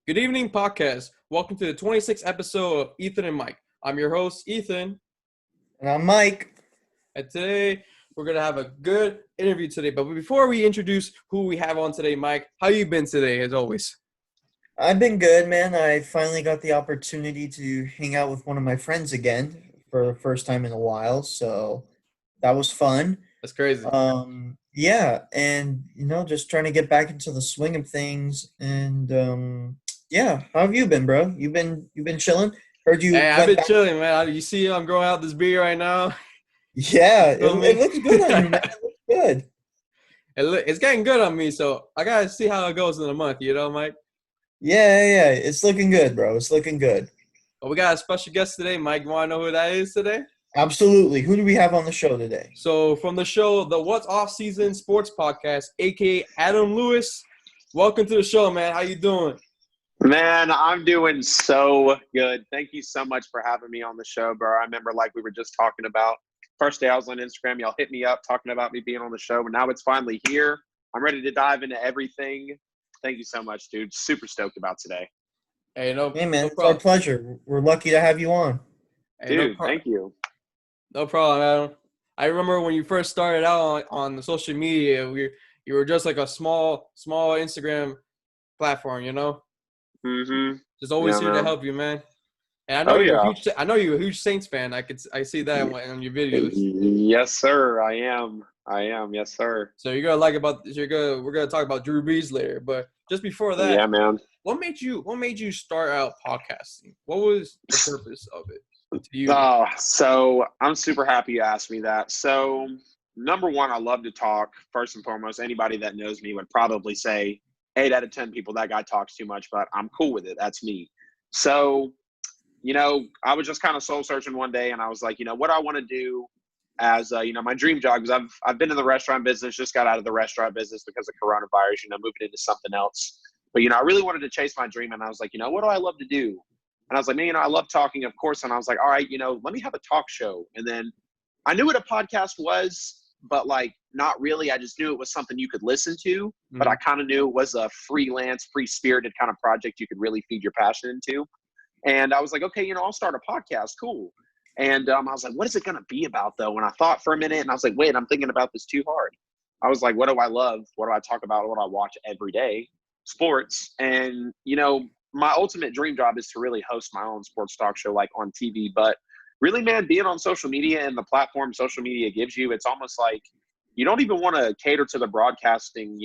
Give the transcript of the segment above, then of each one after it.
Good evening, podcast. Welcome to the 26th episode of Ethan and Mike. I'm your host, Ethan, And I'm Mike. and today we're going to have a good interview today. But before we introduce who we have on today, Mike, how you been today, as always? I've been good, man. I finally got the opportunity to hang out with one of my friends again for the first time in a while, so that was fun. That's crazy. Yeah, and just trying to get back into the swing of things. And yeah, how have you been, bro? You've been chilling? Heard you Hey, I've went been back. chilling, man. You see I'm growing out this beard right now. Yeah, it, Feel it me? looks good on you, man. It looks good. It's getting good on me, so I got to see how it goes in a month, Mike? Yeah. It's looking good, bro. It's looking good. But we got a special guest today. Mike, you want to know who that is today? Absolutely. Who do we have on the show today? So from the show, the Whatoffseasonsportspodcast, a.k.a. Adam Lewis. Welcome to the show, man. How you doing? Man, I'm doing so good. Thank you so much for having me on the show, bro. I remember like we were just talking about first day I was on Instagram, y'all hit me up talking about me being on the show, but now it's finally here. I'm ready to dive into everything. Thank you so much, dude. Super stoked about today. Hey, Hey, man, no it's our problem. pleasure. We're lucky to have you on. Hey, Dude, thank you. No problem, Adam. I remember when you first started out on the social media, you were just like a small Instagram platform, Mm-hmm. Just always Yeah, here to man. help you, man. And Oh, yeah. I know you're a huge Saints fan. I see that on your videos. Yes, sir. I am. Yes, sir. So we're gonna talk about Drew Brees later. But just before that, Yeah, man. what made you start out podcasting? What was the purpose of it to you? So I'm super happy you asked me that. So number one, I love to talk. First and foremost, anybody that knows me would probably say 8 out of 10 people, that guy talks too much, but I'm cool with it. That's me. So, I was just kind of soul searching one day and I was like, what I want to do as, my dream job, because I've been in the restaurant business, just got out of the restaurant business because of coronavirus, moving into something else. But, I really wanted to chase my dream. And I was like, what do I love to do? And I was like, man, I love talking, of course. And I was like, all right, let me have a talk show. And then I knew what a podcast was, but like not really. I just knew it was something you could listen to, but I kind of knew it was a freelance, free-spirited kind of project you could really feed your passion into. And I was like, okay, I'll start a podcast. Cool. And I was like, what is it going to be about though? And I thought for a minute and I was like, wait, I'm thinking about this too hard. I was like, what do I love? What do I talk about? What do I watch every day? Sports. And, my ultimate dream job is to really host my own sports talk show, like on TV. But really, man, being on social media and the platform social media gives you, it's almost like you don't even want to cater to the broadcasting,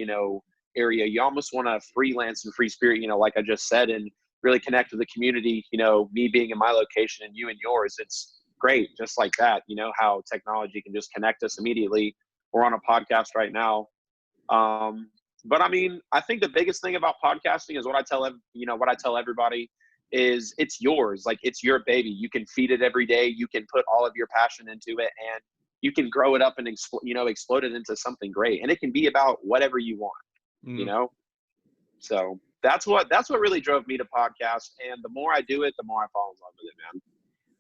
area. You almost want to freelance and free spirit, like I just said, and really connect with the community, me being in my location and you in yours. It's great. Just like that, how technology can just connect us immediately. We're on a podcast right now. But I mean, I think the biggest thing about podcasting is what I tell everybody is it's yours. Like it's your baby. You can feed it every day. You can put all of your passion into it and you can grow it up and explode it into something great. And it can be about whatever you want, So that's what really drove me to podcast. And the more I do it, the more I fall in love with it, man.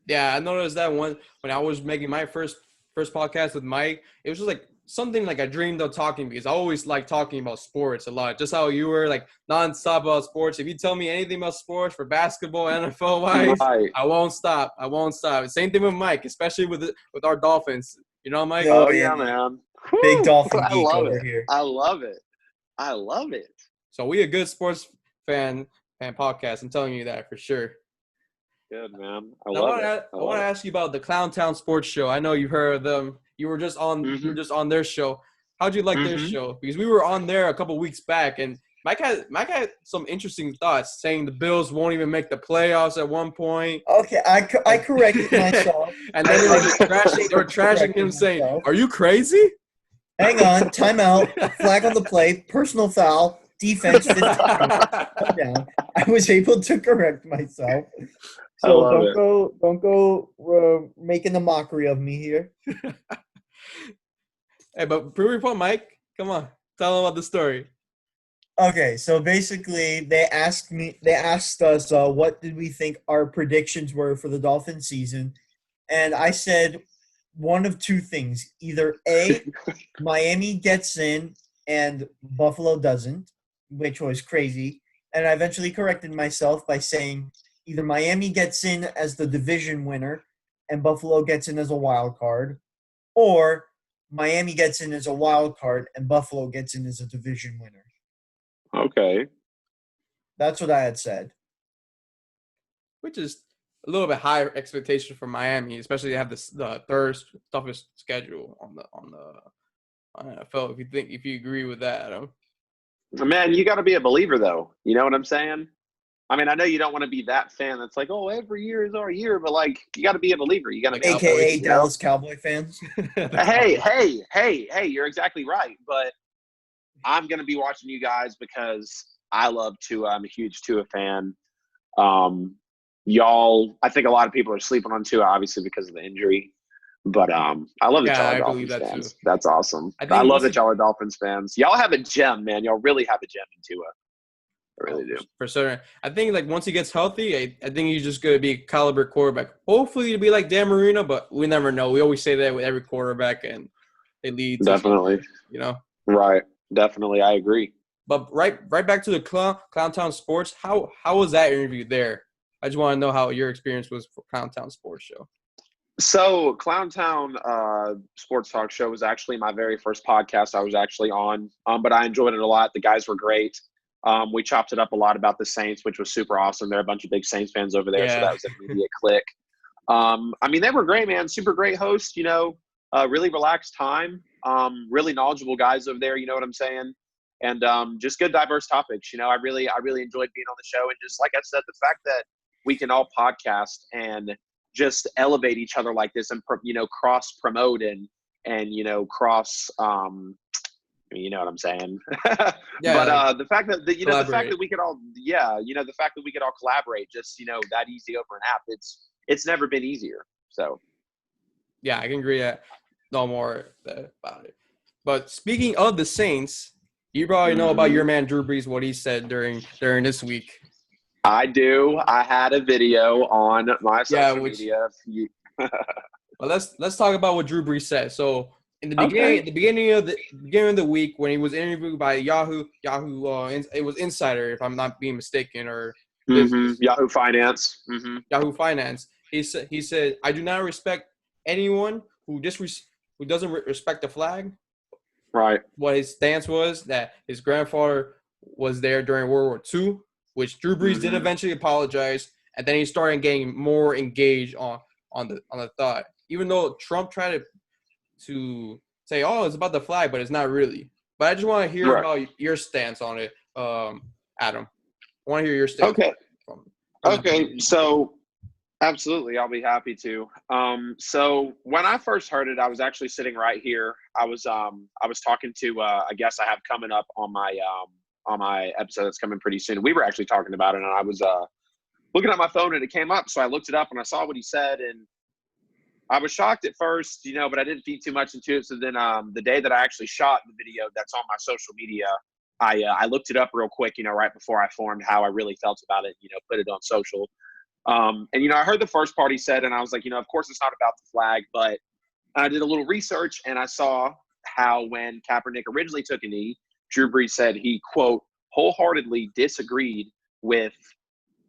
Yeah, I noticed that when I was making my first podcast with Mike, it was just like something like I dreamed of talking because I always like talking about sports a lot. Just how you were like nonstop about sports. If you tell me anything about sports for basketball, NFL wise, Right. I won't stop. Same thing with Mike, especially with our Dolphins. Mike? Yo, Oh yeah, yeah, man. man. Big Whew. Dolphin I geek love over it. here. I love it. I love it. So we a good sports fan podcast. I'm telling you that for sure. Good, man. I Now, love it. I want to ask you about the Clowntown Sports Show. I know you've heard of them. You were just on their show. How'd you like their show? Because we were on there a couple weeks back, and Mike had some interesting thoughts, saying the Bills won't even make the playoffs at one point. Okay, I corrected myself. And then they were trashing him, saying, "Are you crazy?" Hang on, timeout, flag on the play, personal foul, defense, 15 down. I was able to correct myself. So don't go making a mockery of me here. Hey, but pre-report, Mike, come on, tell them about the story. Okay, so basically they asked us what did we think our predictions were for the Dolphin season, and I said one of two things: either A, Miami gets in and Buffalo doesn't, which was crazy, and I eventually corrected myself by saying either Miami gets in as the division winner and Buffalo gets in as a wild card, or Miami gets in as a wild card and Buffalo gets in as a division winner. Okay. That's what I had said. Which is a little bit higher expectation for Miami, especially to have the third toughest schedule on the NFL. If you agree with that, Adam. Man, you got to be a believer, though. You know what I'm saying? I mean, I know you don't want to be that fan that's like, oh, every year is our year, but like, you got to be a believer. You got to, AKA Dallas Cowboy fans. Hey, you're exactly right. But I'm gonna be watching you guys because I love Tua. I'm a huge Tua fan. Y'all, I think a lot of people are sleeping on Tua, obviously because of the injury. But I love that y'all are Dolphins fans. Too. That's awesome. I love that y'all are Dolphins fans. Y'all have a gem, man. Y'all really have a gem in Tua. I really do. For certain. I think like once he gets healthy, I think he's just gonna be a caliber quarterback. Hopefully to be like Dan Marino, but we never know. We always say that with every quarterback, and they lead. Definitely. Right. Definitely, I agree. But right back to the Clowntown Sports. How was that interview there? I just want to know how your experience was for Clowntown Sports Show. So Clowntown Sports Talk Show was actually my very first podcast I was actually on, but I enjoyed it a lot. The guys were great. We chopped it up a lot about the Saints, which was super awesome. There are a bunch of big Saints fans over there, so that was an immediate click. I mean, they were great, man. Super great host, really relaxed time. Really knowledgeable guys over there, you know what I'm saying? And just good, diverse topics. I really enjoyed being on the show. And just like I said, the fact that we can all podcast and just elevate each other like this and, cross promote and cross, you know what I'm saying? But the fact that, the fact that we could all, the fact that we could all collaborate just, that easy over an app, it's never been easier. So. Yeah, I can agree that no more about it. But speaking of the Saints, you probably know about your man Drew Brees, what he said during this week. I do. I had a video on my social media. Well, let's talk about what Drew Brees said. So in the beginning of the week, when he was interviewed by Yahoo, it was Insider, if I'm not being mistaken, or Yahoo Finance. Yahoo Finance. He said, I do not respect anyone who doesn't respect the flag. Right. What his stance was that his grandfather was there during World War II, which Drew Brees did eventually apologize, and then he started getting more engaged on the thought. Even though Trump tried to say, "Oh, it's about the flag," but it's not really. But I just want to hear about your stance on it, Adam. I want to hear your stance. Okay. Okay. So. Absolutely. I'll be happy to. So when I first heard it, I was actually sitting right here. I was talking to a guest I have coming up on my episode that's coming pretty soon. We were actually talking about it, and I was looking at my phone, and it came up. So I looked it up, and I saw what he said, and I was shocked at first, but I didn't feed too much into it. So then the day that I actually shot the video that's on my social media, I looked it up real quick, right before I formed how I really felt about it, put it on social. And, I heard the first part he said, and I was like, of course it's not about the flag, but I did a little research, and I saw how when Kaepernick originally took a knee, Drew Brees said he, quote, wholeheartedly disagreed with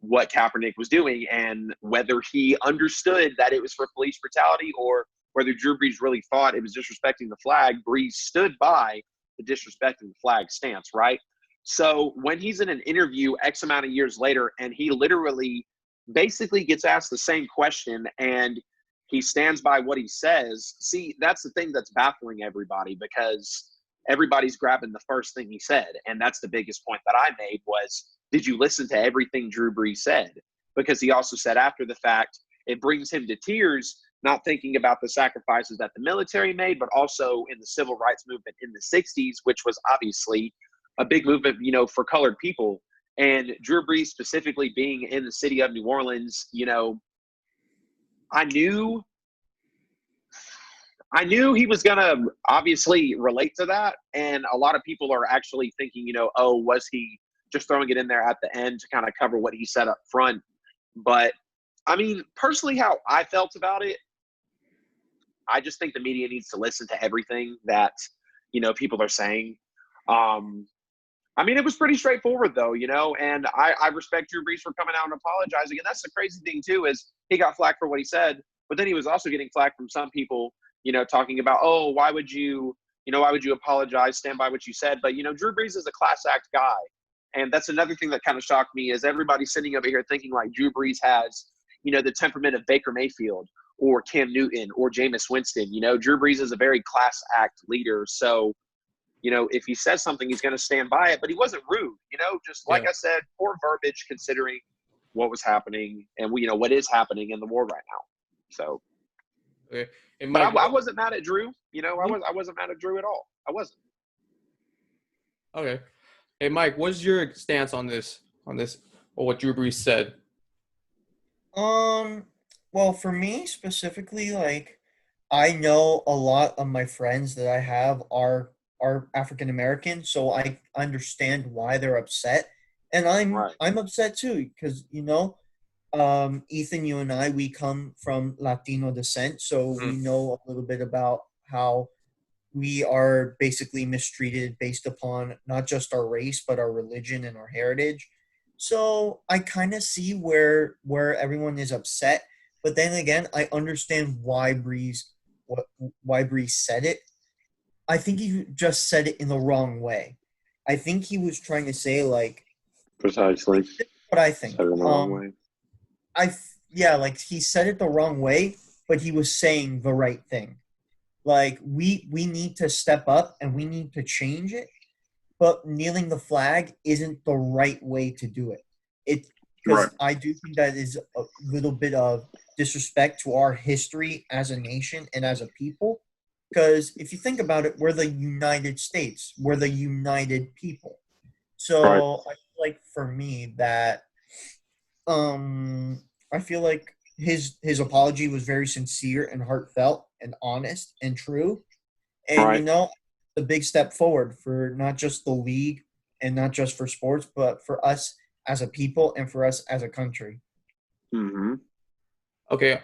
what Kaepernick was doing and whether he understood that it was for police brutality or whether Drew Brees really thought it was disrespecting the flag. Brees stood by the disrespecting the flag stance, right? So when he's in an interview X amount of years later and he literally basically gets asked the same question and he stands by what he says. See, that's the thing that's baffling everybody because everybody's grabbing the first thing he said. And that's the biggest point that I made was, did you listen to everything Drew Brees said? Because he also said after the fact, it brings him to tears, not thinking about the sacrifices that the military made, but also in the civil rights movement in the 60s, which was obviously a big movement, for colored people. And Drew Brees specifically being in the city of New Orleans, I knew he was going to obviously relate to that. And a lot of people are actually thinking, oh, was he just throwing it in there at the end to kind of cover what he said up front? But, I mean, personally, how I felt about it, I just think the media needs to listen to everything that, people are saying. I mean, it was pretty straightforward, though, and I respect Drew Brees for coming out and apologizing. And that's the crazy thing, too, is he got flack for what he said, but then he was also getting flack from some people, talking about, oh, why would you apologize, stand by what you said? But, Drew Brees is a class act guy. And that's another thing that kind of shocked me is everybody sitting over here thinking like Drew Brees has, the temperament of Baker Mayfield or Cam Newton or Jameis Winston. Drew Brees is a very class act leader. So, if he says something, he's going to stand by it. But he wasn't rude, just like I said, poor verbiage considering what was happening and, what is happening in the war right now. So, Okay. And but Mike, I wasn't mad at Drew. I wasn't mad at Drew at all. I wasn't. okay. Hey, Mike, what's your stance on this, or what Drew Brees said? Well, for me specifically, like, I know a lot of my friends that I have are African American, so I understand why they're upset, and I'm upset too because Ethan, you and I, we come from Latino descent, so we know a little bit about how we are basically mistreated based upon not just our race but our religion and our heritage. So I kind of see where everyone is upset, but then again, I understand why Breeze said it. I think he just said it in the wrong way. I think he was trying to say like Precisely. what I think. Said it in the wrong way. Like he said it the wrong way, but he was saying the right thing. Like we need to step up and we need to change it, but kneeling the flag isn't the right way to do it. Because I do think that is a little bit of disrespect to our history as a nation and as a people. Because if you think about it, we're the United States. We're the united people. So I feel like for me that I feel like his apology was very sincere and heartfelt and honest and true. And a big step forward for not just the league and not just for sports, but for us as a people and for us as a country. Mm-hmm. Okay.